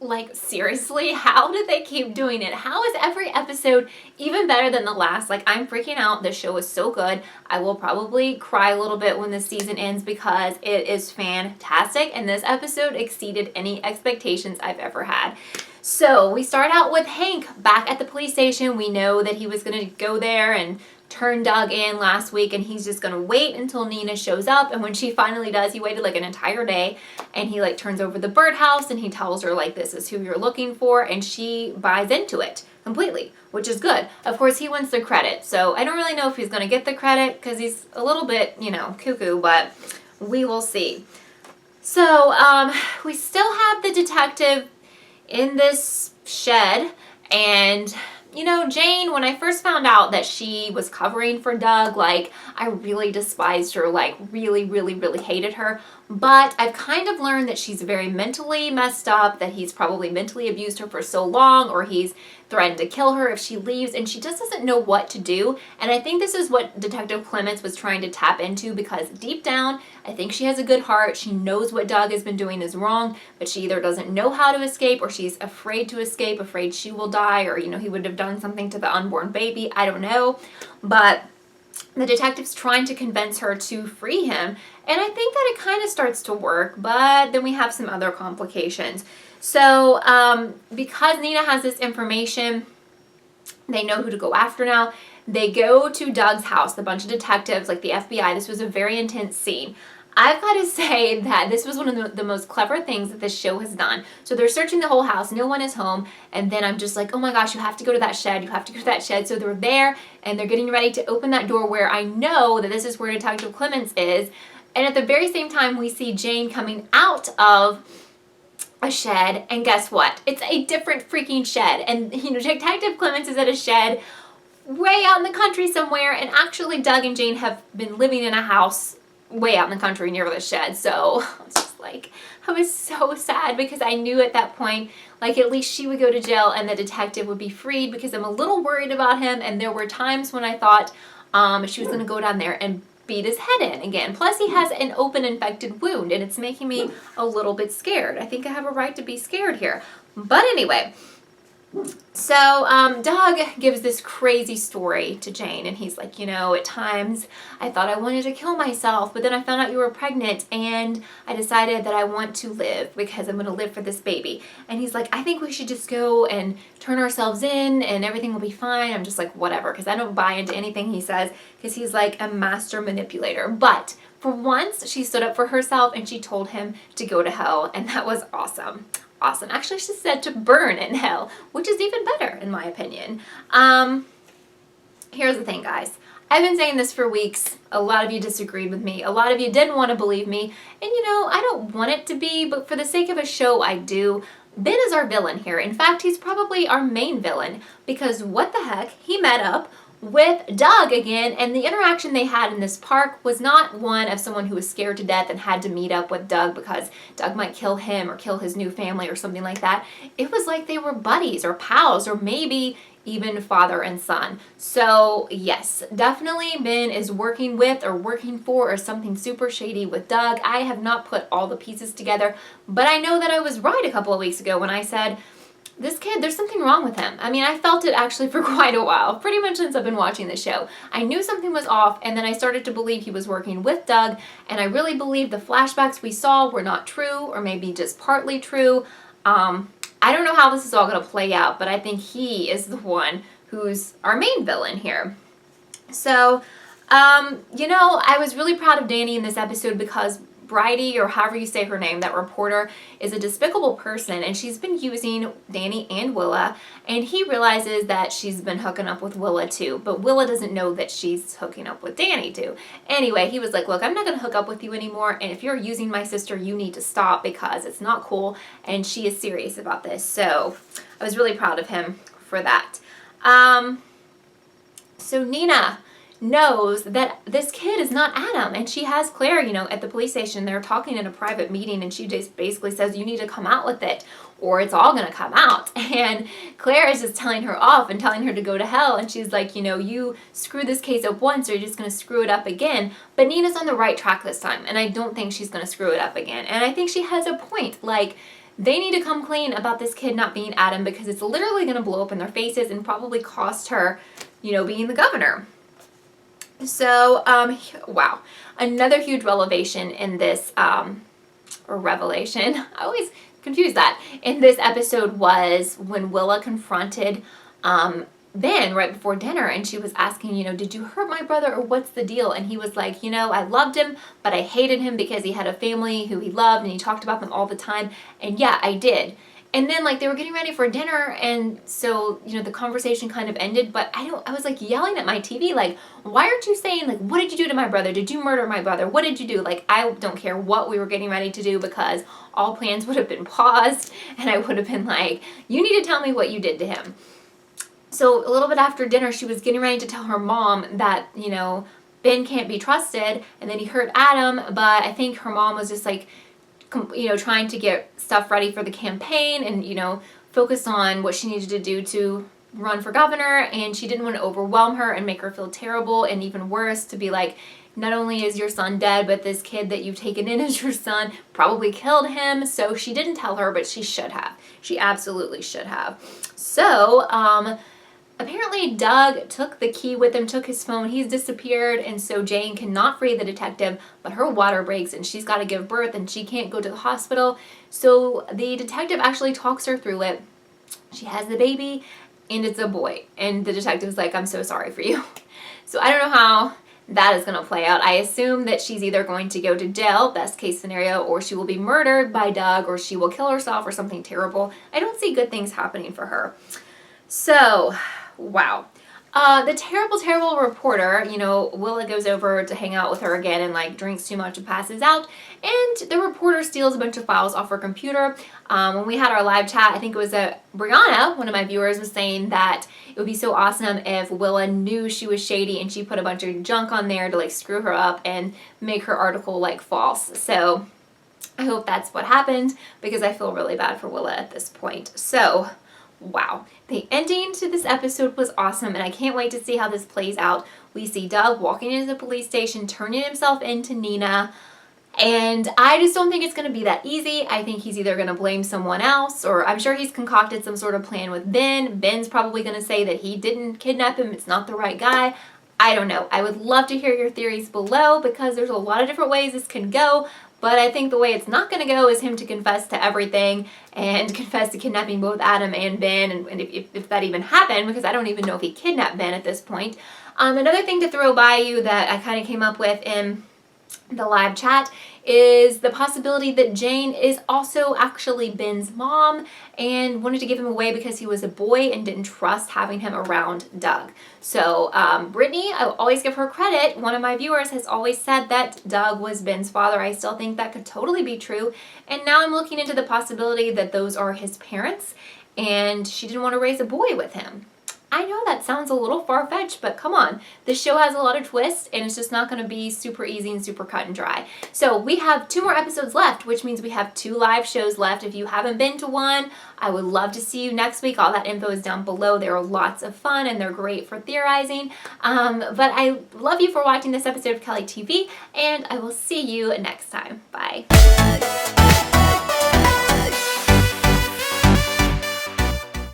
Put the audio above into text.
Like, seriously, how did they keep doing it? How is every episode even better than the last? Like, I'm freaking out. This show is so good. I will probably cry a little bit when the season ends because it is fantastic, and this episode exceeded any expectations I've ever had. So we start out with Hank back at the police station. We know that he was going to go there and turn Doug in last week, and he's just gonna wait until Nina shows up. And when she finally does, he waited like an entire day, and he like turns over the birdhouse and he tells her like, this is who you're looking for, and she buys into it completely, which is good. Of course, he wants the credit, so I don't really know if he's gonna get the credit because he's a little bit, you know, cuckoo, but we will see. So we still have the detective in this shed, and you know, Jane, when I first found out that she was covering for Doug, like, I really despised her, like, really, really, really hated her. But I've kind of learned that she's very mentally messed up, that he's probably mentally abused her for so long, or he's threatened to kill her if she leaves, and she just doesn't know what to do. And I think this is what Detective Clements was trying to tap into, because deep down, I think she has a good heart. She knows what Doug has been doing is wrong, but she either doesn't know how to escape, or she's afraid to escape, afraid she will die, or, you know, he would have done something to the unborn baby. I don't know. But the detective's trying to convince her to free him, and I think that it kind of starts to work, but then we have some other complications. So because Nina has this information, they know who to go after now. They go to Doug's house, the bunch of detectives, like the FBI. This was a very intense scene. I've got to say that this was one of the most clever things that this show has done. So they're searching the whole house, no one is home, and then I'm just like, oh my gosh, you have to go to that shed, you have to go to that shed. So they're there, and they're getting ready to open that door where I know that this is where Detective Clements is, and at the very same time, we see Jane coming out of a shed, and guess what? It's a different freaking shed, and you know, Detective Clements is at a shed way out in the country somewhere, and actually Doug and Jane have been living in a house way out in the country near the shed. So I was just like, I was so sad because I knew at that point, like, at least she would go to jail and the detective would be freed, because I'm a little worried about him, and there were times when I thought she was going to go down there and beat his head in again. Plus he has an open infected wound, and it's making me a little bit scared. I think I have a right to be scared here. But anyway, so Doug gives this crazy story to Jane, and he's like, you know, at times I thought I wanted to kill myself, but then I found out you were pregnant, and I decided that I want to live because I'm going to live for this baby. And he's like, I think we should just go and turn ourselves in and everything will be fine. I'm just like, whatever, because I don't buy into anything he says, because he's like a master manipulator. But for once, she stood up for herself and she told him to go to hell, and that was awesome. Awesome. Actually, she said to burn in hell, which is even better in my opinion. Here's the thing, guys. I've been saying this for weeks. A lot of you disagreed with me. A lot of you didn't want to believe me. And you know, I don't want it to be, but for the sake of a show, I do. Ben is our villain here. In fact, he's probably our main villain, because what the heck? He met up with Doug again, and the interaction they had in this park was not one of someone who was scared to death and had to meet up with Doug because Doug might kill him or kill his new family or something like that. It was like they were buddies or pals, or maybe even father and son. So yes, definitely Ben is working with or working for or something super shady with Doug. I have not put all the pieces together, but I know that I was right a couple of weeks ago when I said, this kid, there's something wrong with him. I mean, I felt it actually for quite a while, pretty much since I've been watching the show. I knew something was off, and then I started to believe he was working with Doug, and I really believe the flashbacks we saw were not true, or maybe just partly true. I don't know how this is all going to play out, but I think he is the one who's our main villain here. So, you know, I was really proud of Danny in this episode because Bridie, or however you say her name, that reporter, is a despicable person, and she's been using Danny and Willa, and he realizes that she's been hooking up with Willa too, but Willa doesn't know that she's hooking up with Danny too. Anyway, he was like, look, I'm not going to hook up with you anymore, and if you're using my sister, you need to stop because it's not cool, and she is serious about this. So I was really proud of him for that. So Nina knows that this kid is not Adam, and she has Claire, you know, at the police station. They're talking in a private meeting, and she just basically says, you need to come out with it or it's all going to come out. And Claire is just telling her off and telling her to go to hell, and she's like, you know, you screw this case up once, or you're just going to screw it up again. But Nina's on the right track this time, and I don't think she's going to screw it up again. And I think she has a point. Like, they need to come clean about this kid not being Adam, because it's literally going to blow up in their faces and probably cost her, being the governor. So, wow. Another huge revelation in this, or revelation, I always confuse that, in this episode was when Willa confronted Ben right before dinner, and she was asking, did you hurt my brother, or what's the deal? And he was like, I loved him, but I hated him because he had a family who he loved and he talked about them all the time. And yeah, I did. And then they were getting ready for dinner, and so, the conversation kind of ended, but I was yelling at my TV, why aren't you saying, what did you do to my brother? Did you murder my brother? What did you do? I don't care what we were getting ready to do, because all plans would have been paused, and I would have been like, you need to tell me what you did to him. So a little bit after dinner, she was getting ready to tell her mom that, Ben can't be trusted, and then he hurt Adam, but I think her mom was just trying to get stuff ready for the campaign and, focus on what she needed to do to run for governor, and she didn't want to overwhelm her and make her feel terrible, and even worse, to be like, not only is your son dead, but this kid that you've taken in as your son probably killed him. So she didn't tell her, but she should have. She absolutely should have. So, apparently Doug took the key with him, took his phone, he's disappeared, and so Jane cannot free the detective, but her water breaks and she's got to give birth and she can't go to the hospital. So the detective actually talks her through it. She has the baby and it's a boy, and the detective's like, I'm so sorry for you. So I don't know how that is going to play out. I assume that she's either going to go to jail, best case scenario, or she will be murdered by Doug, or she will kill herself or something terrible. I don't see good things happening for her. So, wow. The terrible, terrible reporter, Willa goes over to hang out with her again and drinks too much and passes out. And the reporter steals a bunch of files off her computer. When we had our live chat, I think it was Brianna, one of my viewers, was saying that it would be so awesome if Willa knew she was shady and she put a bunch of junk on there to screw her up and make her article false. So I hope that's what happened, because I feel really bad for Willa at this point. So, wow. The ending to this episode was awesome, and I can't wait to see how this plays out. We see Doug walking into the police station, turning himself into Nina, and I just don't think it's going to be that easy. I think he's either going to blame someone else, or I'm sure he's concocted some sort of plan with Ben. Ben's probably going to say that he didn't kidnap him, it's not the right guy. I don't know. I would love to hear your theories below, because there's a lot of different ways this can go. But I think the way it's not going to go is him to confess to everything and confess to kidnapping both Adam and Ben, and if that even happened, because I don't even know if he kidnapped Ben at this point. Another thing to throw by you that I kind of came up with in the live chat is the possibility that Jane is also actually Ben's mom and wanted to give him away because he was a boy and didn't trust having him around Doug. So Brittany, I always give her credit. One of my viewers has always said that Doug was Ben's father. I still think that could totally be true. And now I'm looking into the possibility that those are his parents and she didn't want to raise a boy with him. I know that sounds a little far-fetched, but come on. This show has a lot of twists, and it's just not going to be super easy and super cut and dry. So we have 2 more episodes left, which means we have 2 live shows left. If you haven't been to one, I would love to see you next week. All that info is down below. They're lots of fun, and they're great for theorizing. But I love you for watching this episode of Kelly TV, and I will see you next time. Bye.